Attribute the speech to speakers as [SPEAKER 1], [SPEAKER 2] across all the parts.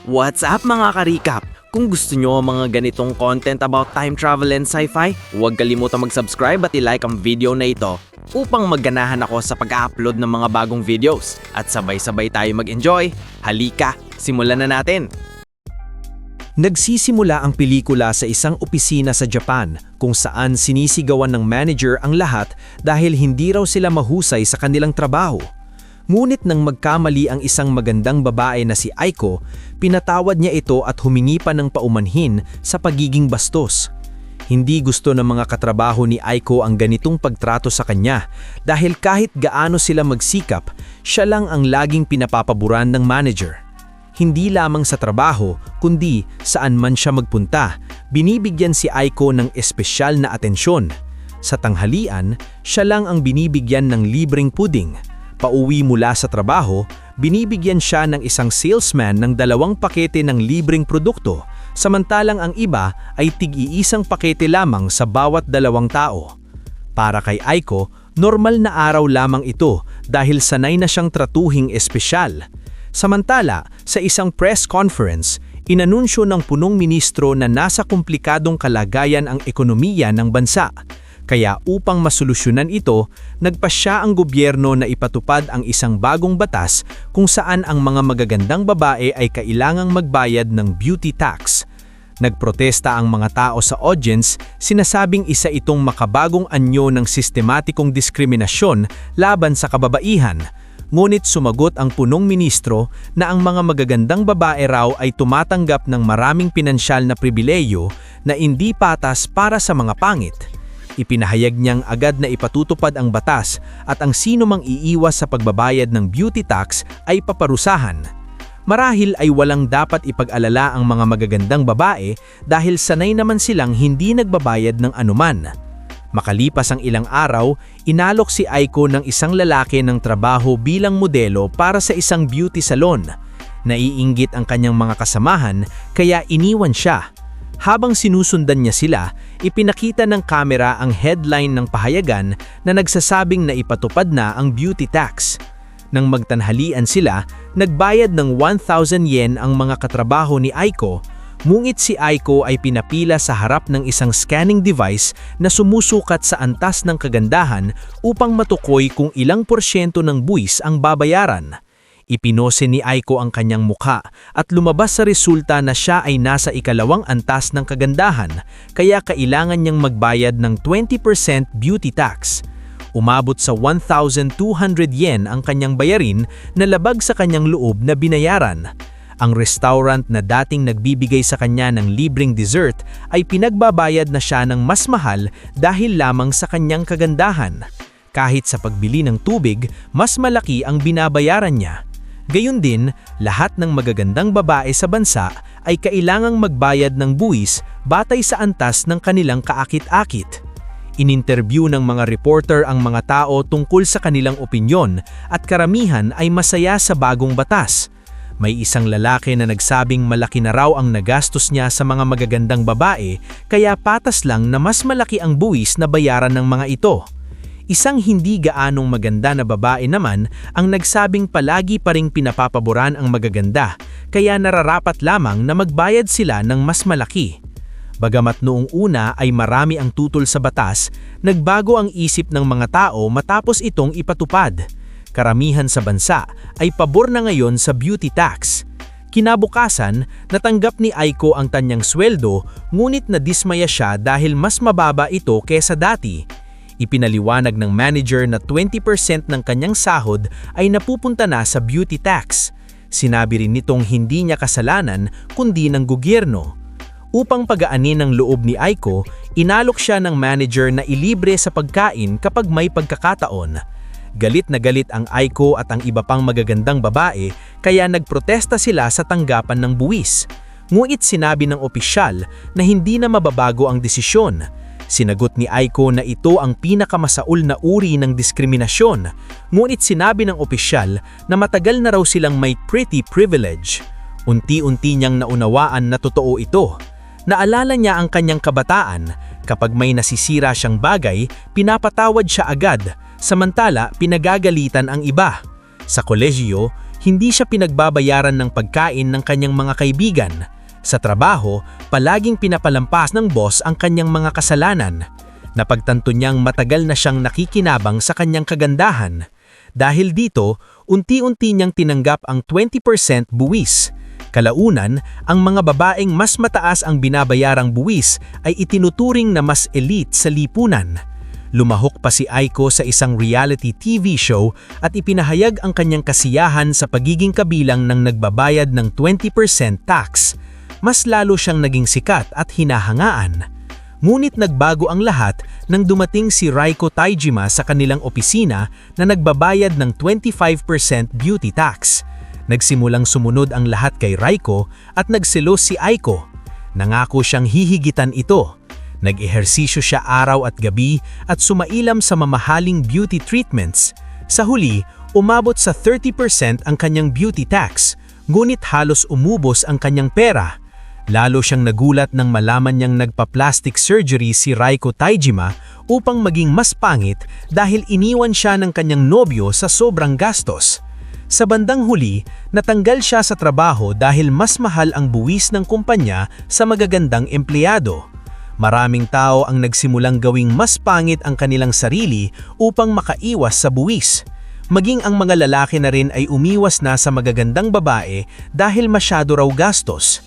[SPEAKER 1] What's up mga ka-recap? Kung gusto nyo ang mga ganitong content about time travel and sci-fi, huwag kalimutang mag-subscribe at i-like ang video na ito upang magganahan ako sa pag-upload ng mga bagong videos at sabay-sabay tayo mag-enjoy. Halika, simulan na natin!
[SPEAKER 2] Nagsisimula ang pelikula sa isang opisina sa Japan kung saan sinisigawan ng manager ang lahat dahil hindi raw sila mahusay sa kanilang trabaho. Ngunit nang magkamali ang isang magandang babae na si Aiko, pinatawad niya ito at humingi pa ng paumanhin sa pagiging bastos. Hindi gusto ng mga katrabaho ni Aiko ang ganitong pagtrato sa kanya dahil kahit gaano sila magsikap, siya lang ang laging pinapapaboran ng manager. Hindi lamang sa trabaho, kundi saan man siya magpunta, binibigyan si Aiko ng espesyal na atensyon. Sa tanghalian, siya lang ang binibigyan ng libreng puding. Pauwi mula sa trabaho, binibigyan siya ng isang salesman ng 2 pakete ng libreng produkto, samantalang ang iba ay tig-iisang pakete lamang sa bawat 2 tao. Para kay Aiko, normal na araw lamang ito dahil sanay na siyang tratuhing espesyal. Samantala, sa isang press conference, inanunsyo ng punong ministro na nasa komplikadong kalagayan ang ekonomiya ng bansa. Kaya upang masolusyonan ito, nagpasya ang gobyerno na ipatupad ang isang bagong batas kung saan ang mga magagandang babae ay kailangang magbayad ng beauty tax. Nagprotesta ang mga tao sa audience, sinasabing isa itong makabagong anyo ng sistematikong diskriminasyon laban sa kababaihan. Ngunit sumagot ang punong ministro na ang mga magagandang babae raw ay tumatanggap ng maraming pinansyal na pribileyo na hindi patas para sa mga pangit. Ipinahayag niyang agad na ipatutupad ang batas at ang sino mang iiwas sa pagbabayad ng beauty tax ay paparusahan. Marahil ay walang dapat ipag-alala ang mga magagandang babae dahil sanay naman silang hindi nagbabayad ng anuman. Makalipas ang ilang araw, inalok si Aiko ng isang lalaki ng trabaho bilang modelo para sa isang beauty salon. Naiinggit ang kanyang mga kasamahan kaya iniwan siya. Habang sinusundan niya sila, ipinakita ng kamera ang headline ng pahayagan na nagsasabing na ipatupad na ang beauty tax. Nang magtanghalian sila, nagbayad ng 1,000 yen ang mga katrabaho ni Aiko, ngunit si Aiko ay pinapila sa harap ng isang scanning device na sumusukat sa antas ng kagandahan upang matukoy kung ilang porsyento ng buwis ang babayaran. Ipinose ni Aiko ang kanyang mukha at lumabas sa resulta na siya ay nasa 2nd antas ng kagandahan, kaya kailangan niyang magbayad ng 20% beauty tax. Umabot sa 1,200 yen ang kanyang bayarin na labag sa kanyang loob na binayaran. Ang restaurant na dating nagbibigay sa kanya ng libreng dessert ay pinagbabayad na siya ng mas mahal dahil lamang sa kanyang kagandahan. Kahit sa pagbili ng tubig, mas malaki ang binabayaran niya. Gayun din, lahat ng magagandang babae sa bansa ay kailangang magbayad ng buwis batay sa antas ng kanilang kaakit-akit. Ininterview ng mga reporter ang mga tao tungkol sa kanilang opinyon at karamihan ay masaya sa bagong batas. May isang lalaki na nagsabing malaki na raw ang nagastos niya sa mga magagandang babae kaya patas lang na mas malaki ang buwis na bayaran ng mga ito. Isang hindi gaanong maganda na babae naman ang nagsabing palagi pa ring pinapapaboran ang magaganda, kaya nararapat lamang na magbayad sila ng mas malaki. Bagamat noong una ay marami ang tutol sa batas, nagbago ang isip ng mga tao matapos itong ipatupad. Karamihan sa bansa ay pabor na ngayon sa beauty tax. Kinabukasan, natanggap ni Aiko ang kanyang sweldo, ngunit nadismaya siya dahil mas mababa ito kesa dati. Ipinaliwanag ng manager na 20% ng kanyang sahod ay napupunta na sa beauty tax. Sinabi rin nitong hindi niya kasalanan kundi ng gobyerno. Upang pagaanin ang loob ni Aiko, inalok siya ng manager na ilibre sa pagkain kapag may pagkakataon. Galit na galit ang Aiko at ang iba pang magagandang babae kaya nagprotesta sila sa tanggapan ng buwis. Ngunit sinabi ng opisyal na hindi na mababago ang desisyon. Sinagot ni Aiko na ito ang pinakamasaul na uri ng diskriminasyon, ngunit sinabi ng opisyal na matagal na raw silang may pretty privilege. Unti-unti niyang naunawaan na totoo ito. Naalala niya ang kanyang kabataan, kapag may nasisira siyang bagay, pinapatawad siya agad, samantala pinagagalitan ang iba. Sa kolehiyo, hindi siya pinagbabayaran ng pagkain ng kanyang mga kaibigan. Sa trabaho, palaging pinapalampas ng boss ang kanyang mga kasalanan. Napagtanto niyang matagal na siyang nakikinabang sa kanyang kagandahan. Dahil dito, unti-unti niyang tinanggap ang 20% buwis. Kalaunan, ang mga babaeng mas mataas ang binabayarang buwis ay itinuturing na mas elite sa lipunan. Lumahok pa si Aiko sa isang reality TV show at ipinahayag ang kanyang kasiyahan sa pagiging kabilang ng nagbabayad ng 20% tax. Mas lalo siyang naging sikat at hinahangaan. Ngunit nagbago ang lahat nang dumating si Raiko Taijima sa kanilang opisina na nagbabayad ng 25% beauty tax. Nagsimulang sumunod ang lahat kay Raiko at nagselos si Aiko. Nangako siyang hihigitan ito. Nag-ehersisyo siya araw at gabi at sumailam sa mamahaling beauty treatments. Sa huli, umabot sa 30% ang kanyang beauty tax, ngunit halos umubos ang kanyang pera. Lalo siyang nagulat nang malaman niyang nagpa-plastic surgery si Raiko Taijima upang maging mas pangit dahil iniwan siya ng kanyang nobyo sa sobrang gastos. Sa bandang huli, natanggal siya sa trabaho dahil mas mahal ang buwis ng kumpanya sa magagandang empleyado. Maraming tao ang nagsimulang gawing mas pangit ang kanilang sarili upang makaiwas sa buwis. Maging ang mga lalaki na rin ay umiwas na sa magagandang babae dahil masyado raw gastos.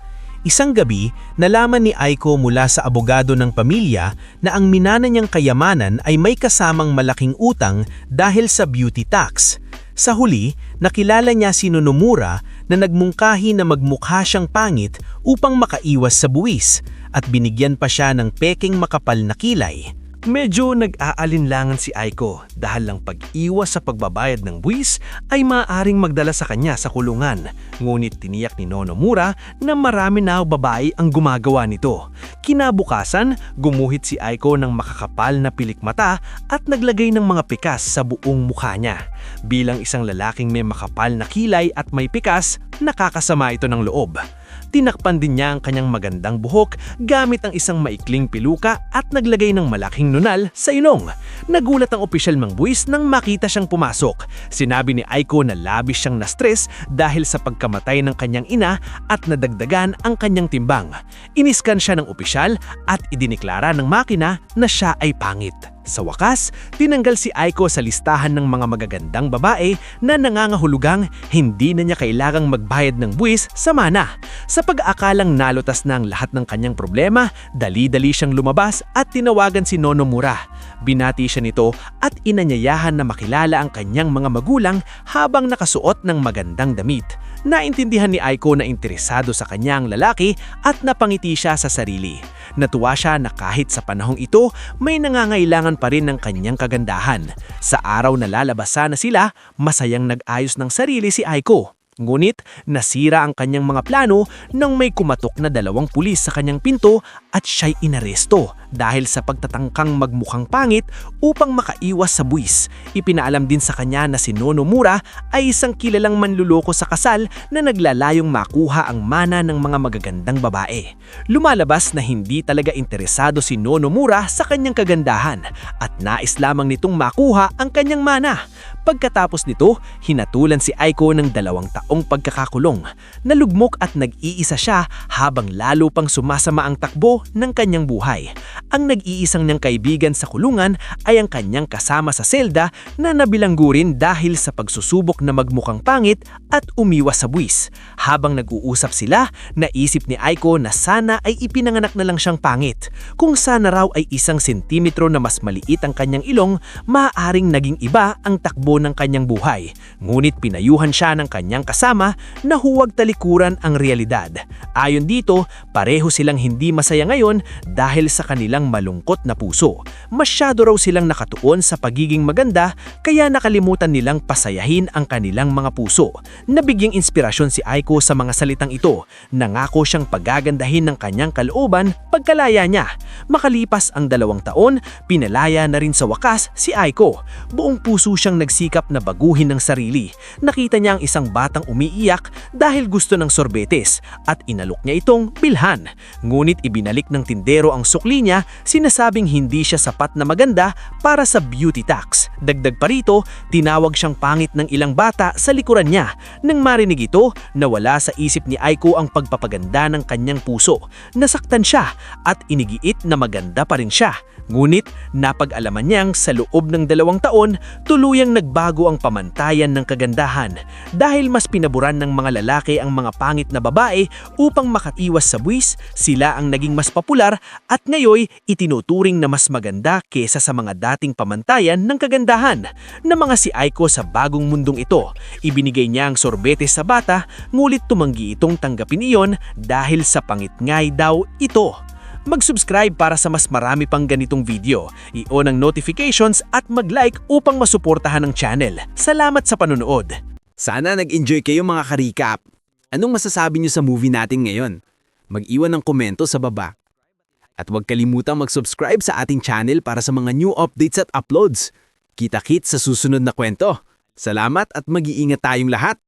[SPEAKER 2] Isang gabi, nalaman ni Aiko mula sa abogado ng pamilya na ang minana niyang kayamanan ay may kasamang malaking utang dahil sa beauty tax. Sa huli, nakilala niya si Nonomura na nagmungkahi na magmukha siyang pangit upang makaiwas sa buwis at binigyan pa siya ng peking makapal na kilay. Medyo nag-aalinlangan si Aiko dahil lang pag-iwas sa pagbabayad ng buwis ay maaaring magdala sa kanya sa kulungan. Ngunit tiniyak ni Nonomura na marami na babae ang gumagawa nito. Kinabukasan, gumuhit si Aiko ng makakapal na pilikmata at naglagay ng mga pikas sa buong mukha niya. Bilang isang lalaking may makapal na kilay at may pikas, nakakasama ito ng loob. Tinakpan din niya ang kanyang magandang buhok gamit ang isang maikling piluka at naglagay ng malaking nunal sa ilong. Nagulat ang opisyal mang buwis nang makita siyang pumasok. Sinabi ni Aiko na labis siyang na-stress dahil sa pagkamatay ng kanyang ina at nadagdagan ang kanyang timbang. Iniskan siya ng opisyal at idiniklara ng makina na siya ay pangit. Sa wakas, tinanggal si Aiko sa listahan ng mga magagandang babae na nangangahulugang hindi na niya kailangang magbayad ng buwis sa mana. Sa pag-aakalang nalutas na ang lahat ng kanyang problema, dali-dali siyang lumabas at tinawagan si Nonomura. Binati siya nito at inanyayahan na makilala ang kanyang mga magulang habang nakasuot ng magandang damit. Naintindihan ni Aiko na interesado sa kanya ang lalaki at napangiti siya sa sarili. Natuwa siya na kahit sa panahong ito, may nangangailangan pa rin ng kanyang kagandahan. Sa araw na lalabasan na sila, masayang nag-ayos ng sarili si Aiko. Ngunit nasira ang kanyang mga plano nang may kumatok na 2 pulis sa kanyang pinto at siya'y inaresto dahil sa pagtatangkang magmukhang pangit upang makaiwas sa buwis. Ipinaalam din sa kanya na si Nonomura ay isang kilalang manluloko sa kasal na naglalayong makuha ang mana ng mga magagandang babae. Lumalabas na hindi talaga interesado si Nonomura sa kanyang kagandahan at nais lamang nitong makuha ang kanyang mana. Pagkatapos nito, hinatulan si Aiko ng 2 taong pagkakakulong. Nalugmok at nag-iisa siya habang lalo pang sumasama ang takbo ng kanyang buhay. Ang nag-iisang niyang kaibigan sa kulungan ay ang kanyang kasama sa selda na nabilanggo rin dahil sa pagsusubok na magmukhang pangit at umiwas sa buwis. Habang nag-uusap sila, naisip ni Aiko na sana ay ipinanganak na lang siyang pangit. Kung sana raw ay 1 sentimetro na mas maliit ang kanyang ilong, maaaring naging iba ang takbo ng kanyang buhay. Ngunit pinayuhan siya ng kanyang kasama na huwag talikuran ang realidad. Ayon dito, pareho silang hindi masaya ngayon dahil sa kanilang malungkot na puso. Masyado raw silang nakatuon sa pagiging maganda kaya nakalimutan nilang pasayahin ang kanilang mga puso. Nabigyang inspirasyon si Aiko sa mga salitang ito. Nangako siyang pagagandahin ng kanyang kalooban pagkalaya niya. Makalipas ang 2 taon, pinalaya na rin sa wakas si Aiko. Buong puso siyang nagsisikap nagsisikap na baguhin ang sarili. Nakita niya ang isang batang umiiyak dahil gusto ng sorbetes at inalok niya itong bilhan. Ngunit ibinalik ng tindero ang sukli niya, sinasabing hindi siya sapat na maganda para sa beauty tax. Dagdag pa rito, tinawag siyang pangit ng ilang bata sa likuran niya. Nang marinig ito, nawala sa isip ni Aiko ang pagpapaganda ng kanyang puso. Nasaktan siya at inigiit na maganda pa rin siya. Ngunit napag-alaman niyang sa loob ng 2 taon, tuluyang nagbago ang pamantayan ng kagandahan dahil mas pinaboran ng mga lalaki ang mga pangit na babae upang makaiwas sa buwis. Sila ang naging mas popular at ngayoy itinuturing na mas maganda kesa sa mga dating pamantayan ng kagandahan na mga si Aiko sa bagong mundong ito. Ibinigay niya ang sorbetes sa bata, ngulit tumanggi itong tanggapin iyon dahil sa pangit-ngay daw ito. Mag-subscribe para sa mas marami pang ganitong video, i-on ang notifications at mag-like upang masuportahan ang channel. Salamat sa panonood!
[SPEAKER 1] Sana nag-enjoy kayo mga ka-recap. Anong masasabi niyo sa movie natin ngayon? Mag-iwan ng komento sa baba. At huwag kalimutang mag-subscribe sa ating channel para sa mga new updates at uploads. Kita-kits sa susunod na kwento. Salamat at mag-iingat tayong lahat!